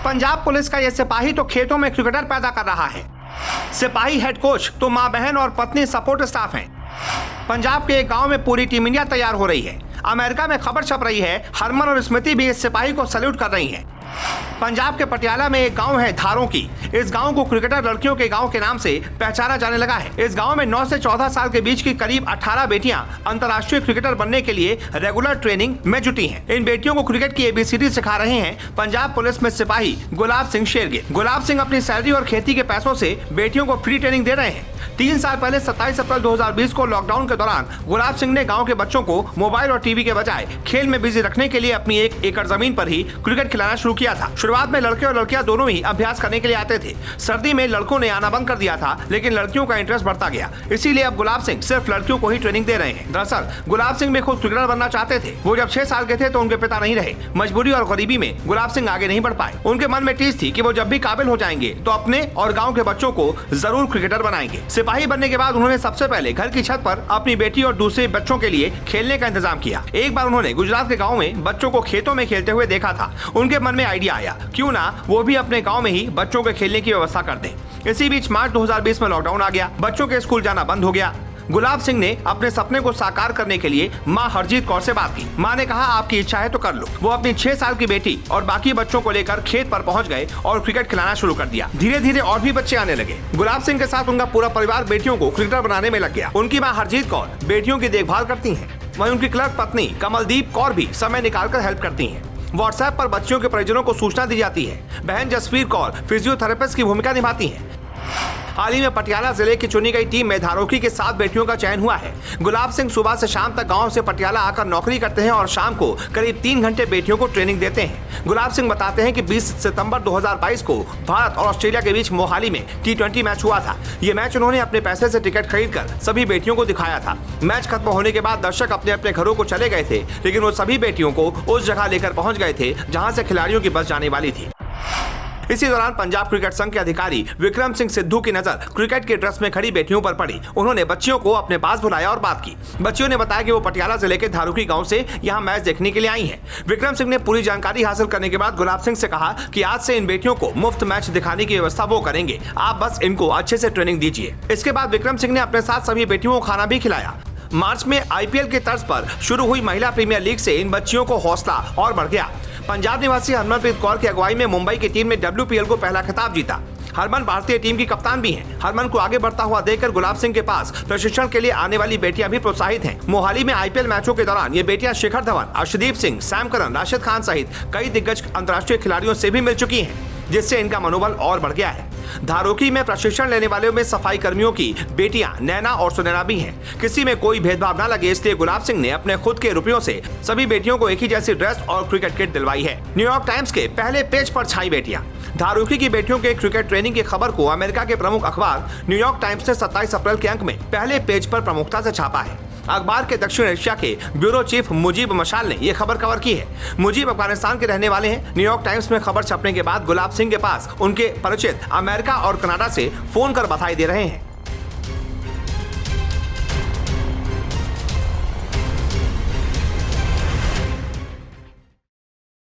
Punjab police का यह सिपाही तो खेतों में क्रिकेटर पैदा कर रहा है। सिपाही हेड कोच तो मां बहन और पत्नी सपोर्ट स्टाफ हैं। पंजाब के एक गांव में पूरी टीम इंडिया तैयार हो रही है। अमेरिका में खबर छप रही है, हरमन और स्मृति भी इस सिपाही को सैल्यूट कर रही हैं। पंजाब के पटियाला में एक गांव है धारों की। इस गांव को क्रिकेटर लड़कियों के गांव के नाम से पहचाना जाने लगा है। इस गांव में 9 से 14 साल के बीच की करीब 18 बेटियां अंतर्राष्ट्रीय क्रिकेटर बनने के लिए रेगुलर ट्रेनिंग में जुटी हैं। इन बेटियों को क्रिकेट की ABCD सिखा रहे हैं पंजाब पुलिस में सिपाही गुलाब सिंह शेरगिल। गुलाब सिंह अपनी सैलरी और खेती के पैसों से बेटियों को फ्री ट्रेनिंग दे रहे हैं। 3 साल पहले 27 अप्रैल 2020 को लॉकडाउन के दौरान गुलाब सिंह ने गांव के बच्चों को मोबाइल और टीवी के बजाय खेल में बिजी रखने के लिए अपनी 1 एकड़ जमीन पर ही क्रिकेट खिलाना शुरू किया था। शुरुआत में लड़के और लड़कियां दोनों ही अभ्यास करने के लिए आते थे। सर्दी में लड़कों ने आना बंद कर दिया था, लेकिन लड़कियों का इंटरेस्ट बढ़ता गया। इसीलिए अब गुलाब सिंह सिर्फ लड़कियों को ही ट्रेनिंग दे रहे हैं। दरअसल गुलाब सिंह भी खुद क्रिकेटर बनना चाहते थे। वो जब 6 साल के थे तो उनके पिता नहीं रहे। मजबूरी और गरीबी में गुलाब सिंह आगे नहीं बढ़ पाए। उनके मन में टीस थी कि वो जब भी काबिल हो जाएंगे तो अपने और गाँव के बच्चों को जरूर क्रिकेटर बनाएंगे। सिपाही बनने के बाद उन्होंने सबसे पहले घर की छत पर अपनी बेटी और दूसरे बच्चों के लिए खेलने का इंतजाम किया। एक बार उन्होंने गुजरात के गांव में बच्चों को खेतों में खेलते हुए देखा था। उनके मन में आइडिया आया, क्यों ना वो भी अपने गांव में ही बच्चों के खेलने की व्यवस्था कर दें। इसी बीच मार्च 2020 में लॉकडाउन आ गया। बच्चों के स्कूल जाना बंद हो गया। गुलाब सिंह ने अपने सपने को साकार करने के लिए मां हरजीत कौर से बात की। मां ने कहा, आपकी इच्छा है तो कर लो। वो अपनी 6 साल की बेटी और बाकी बच्चों को लेकर खेत पर पहुंच गए और क्रिकेट खिलाना शुरू कर दिया। धीरे धीरे और भी बच्चे आने लगे। गुलाब सिंह के साथ उनका पूरा परिवार बेटियों को क्रिकेटर बनाने में लग गया। उनकी मां हरजीत कौर बेटियों की देखभाल करती है। वहीं उनकी क्लर्क पत्नी कमलदीप कौर भी समय निकालकर हेल्प करती है। व्हाट्सएप पर बच्चियों के परिजनों को सूचना दी जाती है। बहन जसवीर कौर फिजियोथेरेपिस्ट की भूमिका निभाती है। हाल ही में पटियाला जिले की चुनी गई टीम में धारोकी के 7 बेटियों का चयन हुआ है। गुलाब सिंह सुबह से शाम तक गांव से पटियाला आकर नौकरी करते हैं और शाम को करीब 3 घंटे बेटियों को ट्रेनिंग देते हैं। गुलाब सिंह बताते हैं कि 20 सितंबर 2022 को भारत और ऑस्ट्रेलिया के बीच मोहाली में T20 मैच हुआ था। ये मैच उन्होंने अपने पैसे से टिकट खरीदकर सभी बेटियों को दिखाया था। मैच खत्म होने के बाद दर्शक अपने अपने घरों को चले गए थे, लेकिन वो सभी बेटियों को उस जगह लेकर पहुंच गए थे जहां से खिलाड़ियों की बस जाने वाली थी। इसी दौरान पंजाब क्रिकेट संघ के अधिकारी विक्रम सिंह सिद्धू की नजर क्रिकेट के ड्रेस में खड़ी बेटियों पर पड़ी। उन्होंने बच्चियों को अपने पास बुलाया और बात की। बच्चियों ने बताया कि वो पटियाला जिले के धारुकी गांव से यहां मैच देखने के लिए आई हैं। विक्रम सिंह ने पूरी जानकारी हासिल करने के बाद गुलाब सिंह से कहा कि आज से इन बेटियों को मुफ्त मैच दिखाने की व्यवस्था वो करेंगे, आप बस इनको अच्छे से ट्रेनिंग दीजिए। इसके बाद विक्रम सिंह ने अपने साथ सभी बेटियों को खाना भी खिलाया। मार्च में IPL के तर्ज पर शुरू हुई महिला प्रीमियर लीग से इन बच्चियों को हौसला और बढ़ गया। पंजाब निवासी हरमनप्रीत कौर की अगुवाई में मुंबई की टीम ने WPL को पहला खिताब जीता। हरमन भारतीय टीम की कप्तान भी हैं। हरमन को आगे बढ़ता हुआ देखकर गुलाब सिंह के पास प्रशिक्षण के लिए आने वाली बेटियां भी प्रोत्साहित हैं। मोहाली में IPL मैचों के दौरान ये बेटियां शिखर धवन, अर्शदीप सिंह, सैम करन, राशिद खान सहित कई दिग्गज अंतर्राष्ट्रीय खिलाड़ियों से भी मिल चुकी हैं, जिससे इनका मनोबल और बढ़ गया है। धारोकी में प्रशिक्षण लेने वालों में सफाई कर्मियों की बेटियां नैना और सुनैना भी हैं। किसी में कोई भेदभाव न लगे, इसलिए गुलाब सिंह ने अपने खुद के रुपयों से सभी बेटियों को एक ही जैसी ड्रेस और क्रिकेट किट दिलवाई है। न्यूयॉर्क टाइम्स के पहले पेज पर छाई बेटियां। धारोकी की बेटियों के क्रिकेट ट्रेनिंग की खबर को अमेरिका के प्रमुख अखबार न्यूयॉर्क टाइम्स ने 27 अप्रैल के अंक में पहले पेज पर प्रमुखता से छापा है। अखबार के दक्षिण एशिया के ब्यूरो चीफ मुजीब मशाल ने यह खबर कवर की है। मुजीब अफगानिस्तान के रहने वाले हैं। न्यूयॉर्क टाइम्स में खबर छपने के बाद गुलाब सिंह के पास उनके परिचित अमेरिका और कनाडा से फोन कर बधाई दे रहे हैं।